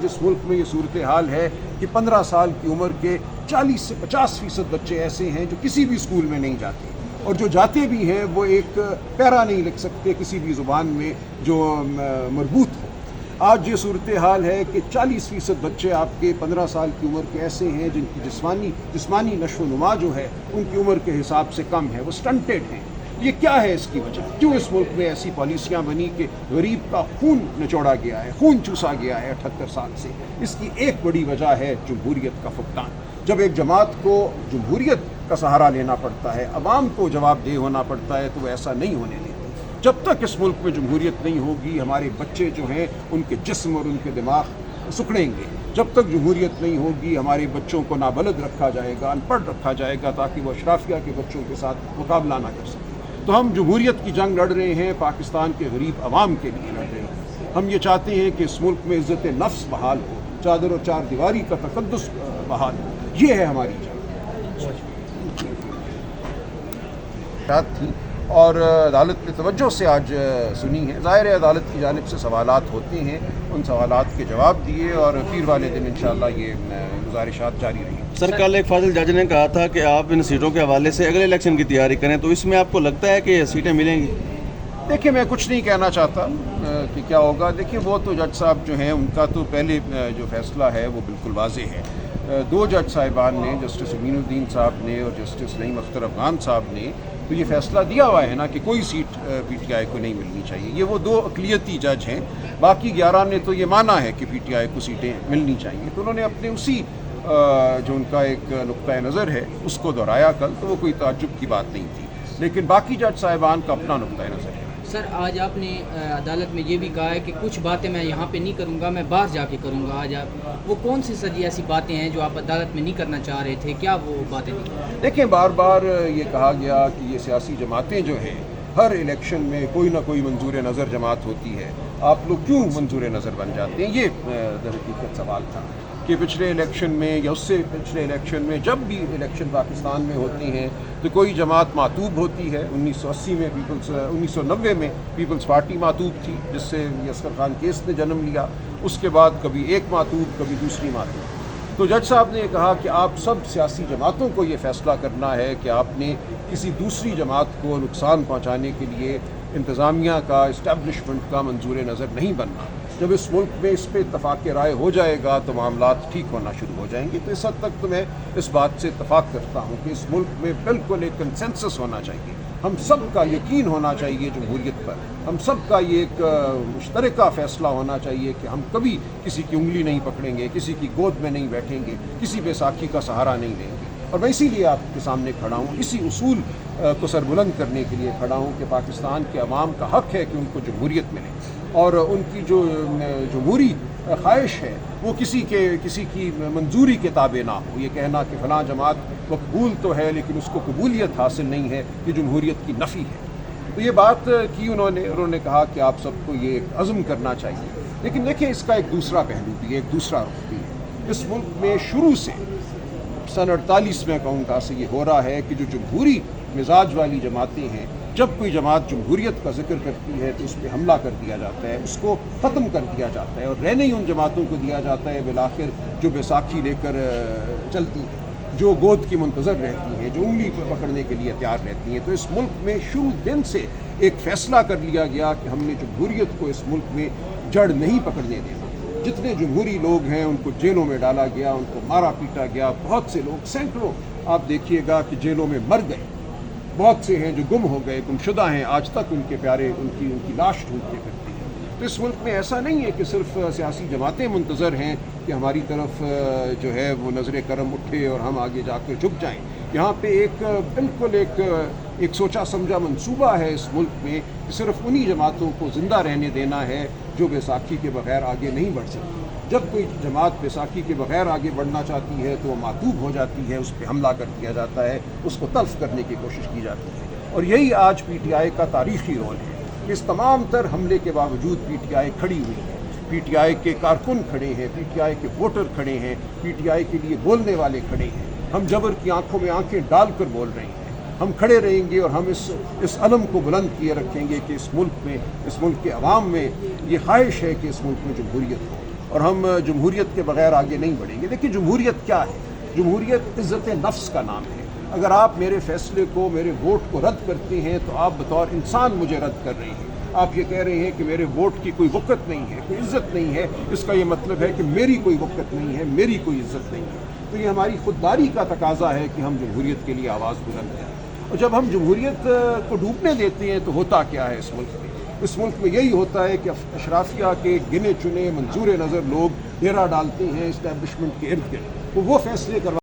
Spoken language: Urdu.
جس ملک میں یہ صورتحال ہے کہ 15 سال کی عمر کے 40 سے 50% بچے ایسے ہیں جو کسی بھی اسکول میں نہیں جاتے، اور جو جاتے بھی ہیں وہ ایک پیرا نہیں لکھ سکتے کسی بھی زبان میں جو مربوط ہو۔ آج یہ صورتحال ہے کہ 40% بچے آپ کے 15 سال کی عمر کے ایسے ہیں جن کی جسمانی نشو و نما جو ہے ان کی عمر کے حساب سے کم ہے، وہ سٹنٹڈ ہیں۔ یہ کیا ہے اس کی وجہ؟ کیوں اس ملک میں ایسی پالیسیاں بنی کہ غریب کا خون نچوڑا گیا ہے، خون چوسا گیا ہے 78 سال سے؟ اس کی ایک بڑی وجہ ہے جمہوریت کا فقدان۔ جب ایک جماعت کو جمہوریت کا سہارا لینا پڑتا ہے، عوام کو جواب دہ ہونا پڑتا ہے، تو وہ ایسا نہیں ہونے دیتی۔ جب تک اس ملک میں جمہوریت نہیں ہوگی، ہمارے بچے جو ہیں ان کے جسم اور ان کے دماغ سکڑیں گے۔ جب تک جمہوریت نہیں ہوگی، ہمارے بچوں کو نابلد رکھا جائے گا، ان پڑھ رکھا جائے گا، تاکہ وہ اشرافیہ کے بچوں کے ساتھ مقابلہ نہ کر سکیں۔ تو ہم جمہوریت کی جنگ لڑ رہے ہیں، پاکستان کے غریب عوام کے لیے لڑ رہے ہیں۔ ہم یہ چاہتے ہیں کہ اس ملک میں عزت نفس بحال ہو، چادر و چار دیواری کا تقدس بحال ہو۔ یہ ہے ہماری جنگ۔ تھی اور عدالت نے توجہ سے آج سنی ہے۔ ظاہر ہے عدالت کی جانب سے سوالات ہوتے ہیں، ان سوالات کے جواب دیے، اور پیر والے دن انشاءاللہ یہ گزارشات جاری رہیں۔ سر، کل ایک فاضل جج نے کہا تھا کہ آپ ان سیٹوں کے حوالے سے اگلے الیکشن کی تیاری کریں، تو اس میں آپ کو لگتا ہے کہ سیٹیں ملیں گی؟ دیکھیں، میں کچھ نہیں کہنا چاہتا کہ کیا ہوگا۔ دیکھیں، وہ تو جج صاحب جو ہیں ان کا تو پہلے جو فیصلہ ہے وہ بالکل واضح ہے۔ دو جج صاحبان نے، جسٹس امین الدین صاحب نے اور جسٹس نعیم اختر افغان صاحب نے تو یہ فیصلہ دیا ہوا ہے نا کہ کوئی سیٹ پی ٹی آئی کو نہیں ملنی چاہیے۔ یہ وہ دو اقلیتی جج ہیں، باقی 11 نے تو یہ مانا ہے کہ پی ٹی آئی کو سیٹیں ملنی چاہیے۔ تو انہوں نے اپنے اسی جو ان کا ایک نقطۂ نظر ہے اس کو دہرایا کل، تو وہ کوئی تعجب کی بات نہیں تھی، لیکن باقی جج صاحبان کا اپنا نقطۂ نظر ہے۔ سر، آج آپ نے عدالت میں یہ بھی کہا ہے کہ کچھ باتیں میں یہاں پہ نہیں کروں گا، میں باہر جا کے کروں گا۔ آج آپ وہ کون سی سر ایسی باتیں ہیں جو آپ عدالت میں نہیں کرنا چاہ رہے تھے؟ کیا وہ باتیں تھیں؟ دیکھیں، بار بار یہ کہا گیا کہ یہ سیاسی جماعتیں جو ہیں ہر الیکشن میں کوئی نہ کوئی منظور نظر جماعت ہوتی ہے، آپ لوگ کیوں منظور نظر بن جاتے ہیں؟ یہ در حقیقت سوال تھا کہ پچھلے الیکشن میں یا اس سے پچھلے الیکشن میں جب بھی الیکشن پاکستان میں ہوتی ہیں تو کوئی جماعت معطوب ہوتی ہے۔ 1980 میں 1990 میں پیپلز پارٹی معطوب تھی، جس سے اصغر خان کیس نے جنم لیا۔ اس کے بعد کبھی ایک معطوب، کبھی دوسری معطوب۔ تو جج صاحب نے کہا کہ آپ سب سیاسی جماعتوں کو یہ فیصلہ کرنا ہے کہ آپ نے کسی دوسری جماعت کو نقصان پہنچانے کے لیے انتظامیہ کا، اسٹیبلشمنٹ کا منظور نظر نہیں بننا۔ جب اس ملک میں اس پہ اتفاق رائے ہو جائے گا تو معاملات ٹھیک ہونا شروع ہو جائیں گے۔ تو اس حد تک تو میں اس بات سے اتفاق کرتا ہوں کہ اس ملک میں بالکل ایک کنسنسس ہونا چاہیے، ہم سب کا یقین ہونا چاہیے جمہوریت پر، ہم سب کا یہ ایک مشترکہ فیصلہ ہونا چاہیے کہ ہم کبھی کسی کی انگلی نہیں پکڑیں گے، کسی کی گود میں نہیں بیٹھیں گے، کسی بیساکھی کا سہارا نہیں لیں گے۔ اور میں اسی لیے آپ کے سامنے کھڑا ہوں، اسی اصول کو سربلند کرنے کے لیے کھڑا ہوں کہ پاکستان کے عوام کا حق ہے کہ ان کو جمہوریت ملے، اور ان کی جو جمہوری خواہش ہے وہ کسی کی منظوری کے تابع نہ ہو۔ یہ کہنا کہ فلاں جماعت مقبول تو ہے لیکن اس کو قبولیت حاصل نہیں ہے، یہ جمہوریت کی نفی ہے۔ تو یہ بات کی انہوں نے کہا کہ آپ سب کو یہ ایک عزم کرنا چاہیے۔ لیکن دیکھیں، اس کا ایک دوسرا پہلو بھی ہے، ایک دوسرا رخ بھی ہے۔ اس ملک میں شروع سے سن 48 میں کہوں گا سے یہ ہو رہا ہے کہ جو جمہوری مزاج والی جماعتیں ہیں، جب کوئی جماعت جمہوریت کا ذکر کرتی ہے تو اس پہ حملہ کر دیا جاتا ہے، اس کو ختم کر دیا جاتا ہے، اور رہنے ہی ان جماعتوں کو دیا جاتا ہے بالآخر جو بیساکھی لے کر چلتی ہیں، جو گود کی منتظر رہتی ہیں، جو انگلی پکڑنے کے لیے تیار رہتی ہیں۔ تو اس ملک میں شروع دن سے ایک فیصلہ کر لیا گیا کہ ہم نے جمہوریت کو اس ملک میں جڑ نہیں پکڑنے دینا۔ جتنے جمہوری لوگ ہیں ان کو جیلوں میں ڈالا گیا، ان کو مارا پیٹا گیا، بہت سے لوگ، سینکڑوں آپ دیکھیے گا کہ جیلوں میں مر گئے، بہت سے ہیں جو گم ہو گئے، گمشدہ ہیں، آج تک ان کے پیارے ان کی لاش ڈھونڈتے پھرتے ہیں۔ تو اس ملک میں ایسا نہیں ہے کہ صرف سیاسی جماعتیں منتظر ہیں کہ ہماری طرف جو ہے وہ نظر کرم اٹھے اور ہم آگے جا کر جھک جائیں۔ یہاں پہ ایک بالکل ایک سوچا سمجھا منصوبہ ہے اس ملک میں کہ صرف انہی جماعتوں کو زندہ رہنے دینا ہے جو بیساکھی کے بغیر آگے نہیں بڑھ سکتی۔ جب کوئی جماعت بیساکھی کے بغیر آگے بڑھنا چاہتی ہے تو وہ معطوب ہو جاتی ہے، اس پہ حملہ کر دیا جاتا ہے، اس کو تلف کرنے کی کوشش کی جاتی ہے۔ اور یہی آج پی ٹی آئی کا تاریخی رول ہے کہ اس تمام تر حملے کے باوجود پی ٹی آئی کھڑی ہوئی ہے، پی ٹی آئی کے کارکن کھڑے ہیں، پی ٹی آئی کے ووٹر کھڑے ہیں، پی ٹی آئی کے لیے بولنے والے کھڑے ہیں۔ ہم جبر کی آنکھوں میں آنکھیں ڈال کر بول رہے ہیں، ہم کھڑے رہیں گے اور ہم اس علم کو بلند کیے رکھیں گے کہ اس ملک کے عوام میں یہ خواہش ہے کہ اس ملک میں جمہوریت ہو۔ اور ہم جمہوریت کے بغیر آگے نہیں بڑھیں گے. دیکھیے جمہوریت کیا ہے؟ جمہوریت عزت نفس کا نام ہے. اگر آپ میرے فیصلے کو، میرے ووٹ کو رد کرتے ہیں تو آپ بطور انسان مجھے رد کر رہے ہیں. آپ یہ کہہ رہے ہیں کہ میرے ووٹ کی کوئی وقت نہیں ہے، کوئی عزت نہیں ہے. اس کا یہ مطلب ہے کہ میری کوئی وقت نہیں ہے، میری کوئی عزت نہیں ہے. تو یہ ہماری خودداری کا تقاضا ہے کہ ہم جمہوریت کے لیے آواز بلند کریں. اور جب ہم جمہوریت کو ڈوبنے دیتے ہیں تو ہوتا کیا ہے اس ملک میں؟ اس ملک میں یہی ہوتا ہے کہ اشرافیہ کے گنے چنے منظور نظر لوگ ڈیرا ڈالتے ہیں اسٹیبلشمنٹ کے ارد گرد. وہ فیصلے کروا